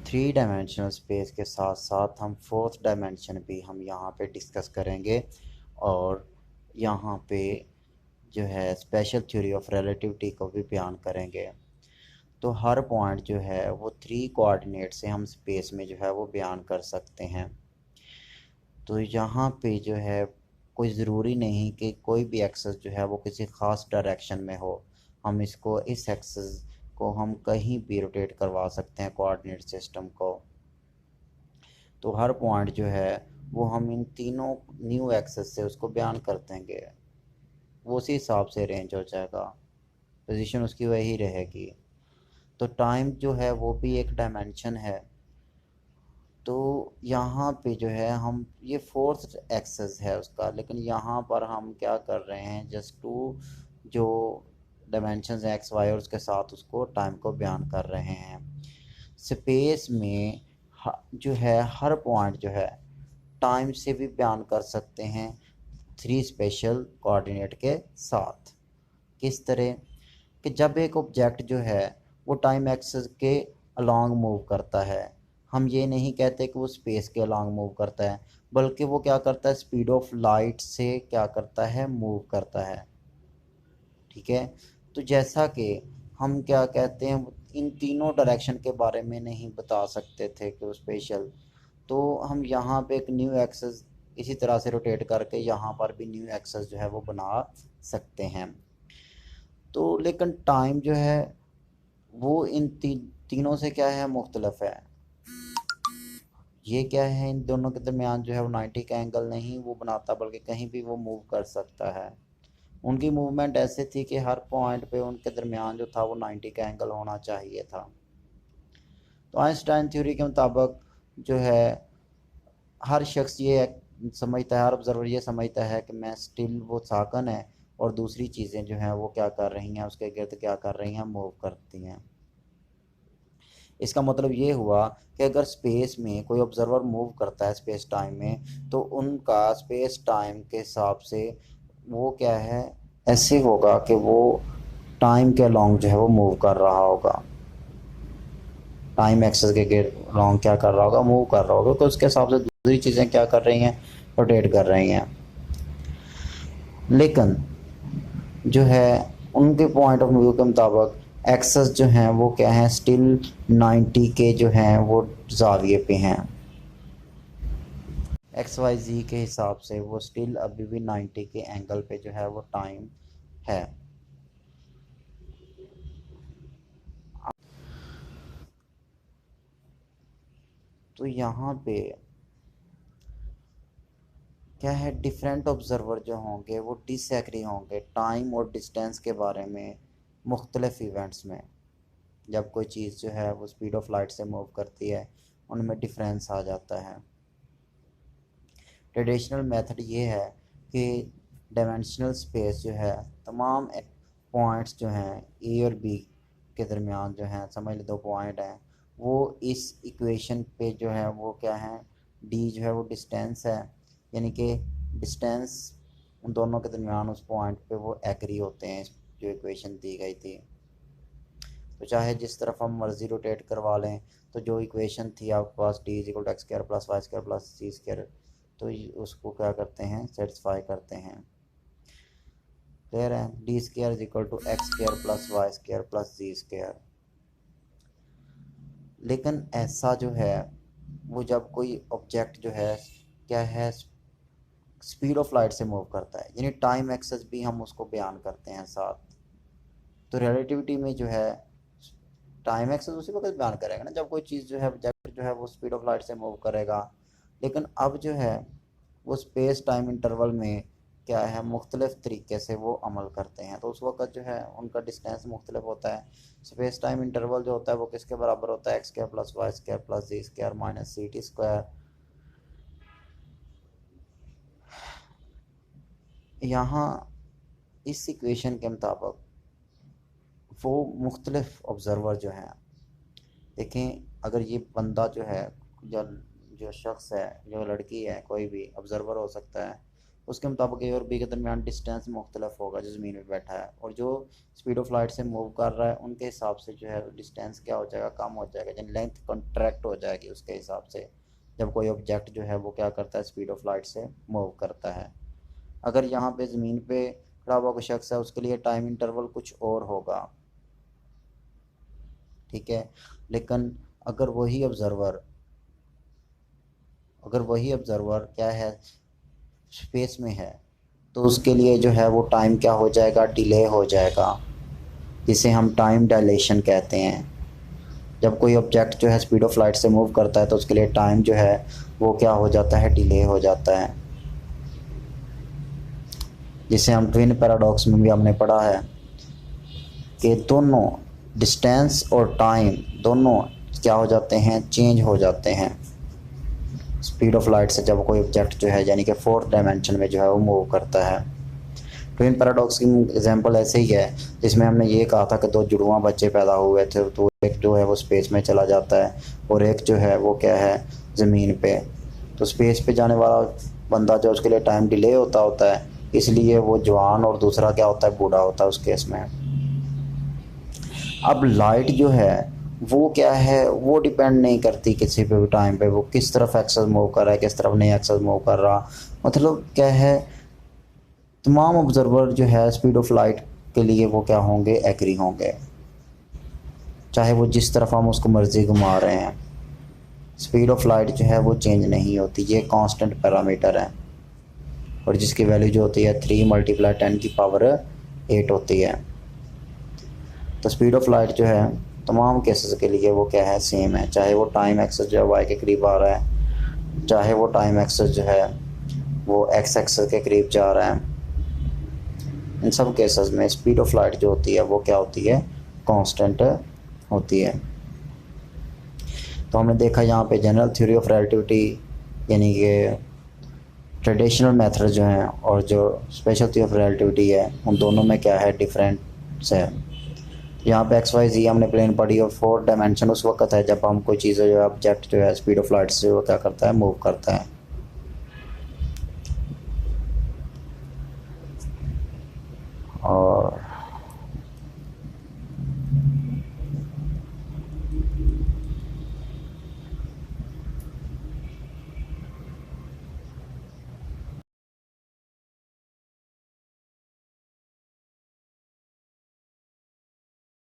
Three dimensional space के साथ साथ हम फोर्थ डायमेंशन भी हम यहाँ पे डिस्कस करेंगे और यहाँ पे जो है स्पेशल थ्योरी ऑफ रिलेटिविटी को भी बयान करेंगे। तो हर पॉइंट जो है वो थ्री कोऑर्डिनेट से हम स्पेस में जो है वो बयान कर सकते हैं। तो यहाँ पे जो है कोई ज़रूरी नहीं कि कोई भी एक्सेस जो है वो किसी ख़ास डायरेक्शन में हो। हम इसको इस एक्सेस को हम कहीं भी रोटेट करवा सकते हैं कोऑर्डिनेट सिस्टम को। तो हर पॉइंट जो है वो हम इन तीनों न्यू एक्सेस से उसको बयान कर देंगे, वो उसी हिसाब से अरेंज हो जाएगा, पोजीशन उसकी वही रहेगी। तो टाइम जो है वो भी एक डायमेंशन है। तो यहाँ पे जो है हम ये फोर्थ एक्सेस है उसका, लेकिन यहाँ पर हम क्या कर रहे हैं, जस्ट टू जो डायमेंशंस हैं एक्स वाई और उसके साथ उसको टाइम को बयान कर रहे हैं। स्पेस में जो है हर पॉइंट जो है टाइम से भी बयान कर सकते हैं थ्री स्पेशल कोऑर्डिनेट के साथ। किस तरह कि जब एक ऑब्जेक्ट जो है वो टाइम एक्सिस के अलोंग मूव करता है, हम ये नहीं कहते कि वो स्पेस के अलोंग मूव करता है, बल्कि वो क्या करता है, स्पीड ऑफ लाइट से क्या करता है, मूव करता है। ठीक है। तो जैसा कि हम क्या कहते हैं, इन तीनों डायरेक्शन के बारे में नहीं बता सकते थे कि वो स्पेशल, तो हम यहाँ पे एक न्यू एक्सेस इसी तरह से रोटेट करके यहाँ पर भी न्यू एक्सेस जो है वो बना सकते हैं। तो लेकिन टाइम जो है वो इन तीनों से क्या है, मुख्तलफ है। ये क्या है, इन दोनों के दरमियान जो है वो 90 का एंगल नहीं वो बनाता, बल्कि कहीं भी वो मूव कर सकता है। उनकी मूवमेंट ऐसे थी कि हर पॉइंट पे उनके दरमियान जो था वो 90 का एंगल होना चाहिए था। तो आइंस्टाइन थ्योरी के मुताबिक जो है हर शख्स ये समझता है, हर ऑब्जर्वर ये समझता है कि मैं स्टिल वो साकन है और दूसरी चीज़ें जो हैं वो क्या कर रही हैं, उसके गिर्द क्या कर रही हैं, मूव करती हैं। इसका मतलब ये हुआ कि अगर स्पेस में कोई ऑब्जर्वर मूव करता है स्पेस टाइम में, तो उनका स्पेस टाइम के हिसाब से वो क्या है, ऐसे होगा कि वो टाइम के अलोंग जो है वो मूव कर रहा होगा, टाइम एक्सेस के अलोंग क्या कर रहा होगा, मूव कर रहा होगा। तो उसके हिसाब से दूसरी चीज़ें क्या कर रही हैं, रोटेट कर रही हैं। लेकिन जो है उनके पॉइंट ऑफ व्यू के मुताबिक एक्सेस जो हैं वो क्या हैं, स्टिल 90 के जो हैं वो जाविये पे हैं। एक्स वाई जी के हिसाब से वो स्टिल अभी भी 90 के एंगल पे जो है वो टाइम है। तो यहाँ पे क्या है, डिफरेंट ऑब्जर्वर जो होंगे वो डिसएग्री होंगे टाइम और डिस्टेंस के बारे में मुख्तलिफ इवेंट्स में। जब कोई चीज़ जो है वो स्पीड ऑफ लाइट से मूव करती है, उनमें डिफरेंस आ जाता है। ट्रेडिशनल मेथड ये है कि डायमेंशनल स्पेस जो है तमाम पॉइंट्स जो हैं ए और बी के दरमियान जो हैं, समझ लो दो पॉइंट हैं, वो इस इक्वेशन पे जो है वो क्या है, डी जो है वो डिस्टेंस है, यानी कि डिस्टेंस उन दोनों के दरमियान उस पॉइंट पे वो एग्री होते हैं जो इक्वेशन दी गई थी। तो चाहे जिस तरफ हम मर्ज़ी रोटेट करवा लें, तो जो इक्वेशन थी आपके पास d is equal to x square plus Y square plus c square, तो उसको क्या करते हैं, सेटिस्फाई करते हैं। क्लियर है, D square is equal to x square plus Y square plus ji square. लेकिन ऐसा जो है वो जब कोई ऑब्जेक्ट जो है क्या है, स्पीड ऑफ लाइट से मूव करता है, यानी टाइम एक्सेस भी हम उसको बयान करते हैं साथ। तो रिलेटिविटी में जो है टाइम एक्सेस उसी वक्त बयान करेगा ना जब कोई चीज़ जो है ऑब्जेक्ट जो है वो स्पीड ऑफ लाइट से मूव करेगा। लेकिन अब जो है वो स्पेस टाइम इंटरवल में क्या है, मुख्तलिफ तरीके से वो अमल करते हैं, तो उस वक्त जो है उनका डिस्टेंस मुख्तलिफ होता है। स्पेस टाइम इंटरवल जो होता है वो किसके बराबर होता है, x square plus Y square plus जी square minus c t square. यहाँ इस इक्वेशन के मुताबिक वो मुख्तलिफ ऑब्ज़र्वर जो हैं, देखें अगर ये बंदा जो है, जो जो शख्स है, जो लड़की है, कोई भी ऑब्ज़र्वर हो सकता है, उसके मुताबिक ए और बी के दरमियान डिस्टेंस मुख्तलिफ होगा जो ज़मीन में बैठा है, और जो स्पीड ऑफ लाइट से मूव कर रहा है उनके हिसाब से जो है डिस्टेंस क्या हो जाएगा, कम हो जाएगा, यानी लेंथ कॉन्ट्रैक्ट हो जाएगी उसके हिसाब से, जब कोई ऑब्जेक्ट जो है वो क्या करता है, स्पीड ऑफ लाइट से मूव करता है। अगर यहाँ पे ज़मीन पे खड़ा हुआ कोई शख्स है, उसके लिए टाइम इंटरवल कुछ और होगा, ठीक है। लेकिन अगर वही ऑब्ज़र्वर क्या है, स्पेस में है, तो उसके लिए जो है वो टाइम क्या हो जाएगा, डिले हो जाएगा, जिसे हम टाइम डायलेशन कहते हैं। जब कोई ऑब्जेक्ट जो है स्पीड ऑफ लाइट से मूव करता है तो उसके लिए टाइम जो है वो क्या हो जाता है, डिले हो जाता है, जिसे हम ट्विन पैराडॉक्स में भी हमने पढ़ा है कि दोनों डिस्टेंस और टाइम दोनों क्या हो जाते हैं, चेंज हो जाते हैं स्पीड ऑफ लाइट से, जब कोई ऑब्जेक्ट जो है यानी कि फोर्थ डायमेंशन में जो है वो मूव करता है। ट्विन पैराडॉक्स की एग्जांपल ऐसे ही है जिसमें हमने ये कहा था कि दो जुड़वां बच्चे पैदा हुए थे, तो एक जो है वो स्पेस में चला जाता है और एक जो है वो क्या है, ज़मीन पे। तो स्पेस पे जाने वाला बंदा जो, उसके लिए टाइम डिले होता है, इसलिए वो जवान, और दूसरा क्या होता है, बूढ़ा होता है उस केस में। अब लाइट जो है वो क्या है, वो डिपेंड नहीं करती किसी पे भी टाइम पे, वो किस तरफ एक्सेस मूव कर रहा है, किस तरफ नहीं एक्सेस मूव कर रहा, मतलब क्या है, तमाम ऑब्जर्वर जो है स्पीड ऑफ लाइट के लिए वो क्या होंगे, एग्री होंगे, चाहे वो जिस तरफ हम उसको मर्जी घुमा रहे हैं। स्पीड ऑफ लाइट जो है वो चेंज नहीं होती, ये कांस्टेंट पैरामीटर है, और जिसकी वैल्यू जो होती है 3 × 10⁸ होती है। तो स्पीड ऑफ लाइट जो है तमाम केसेस के लिए वो क्या है, सेम है, चाहे वो टाइम एक्सेस जो है वाई के करीब आ रहा है, चाहे वो टाइम एक्सेस जो है वो एक्स एक्सेस के करीब जा रहा है। इन सब केसेस में स्पीड ऑफ लाइट जो होती है वो क्या होती है, कांस्टेंट होती है। तो हमने देखा यहाँ पे जनरल थ्योरी ऑफ रिलेटिविटी यानी कि ट्रेडिशनल मेथड जो हैं और जो स्पेशल थ्योरी ऑफ रिलेटिविटी है, उन दोनों में क्या है, डिफरेंस है। यहाँ पे एक्स वाई जी हमने प्लेन पढ़ी, और 4 डायमेंशन उस वक्त है जब हम कोई चीज़ जो है, ऑब्जेक्ट जो है स्पीड ऑफ लाइट से वो क्या करता है, मूव करता है। और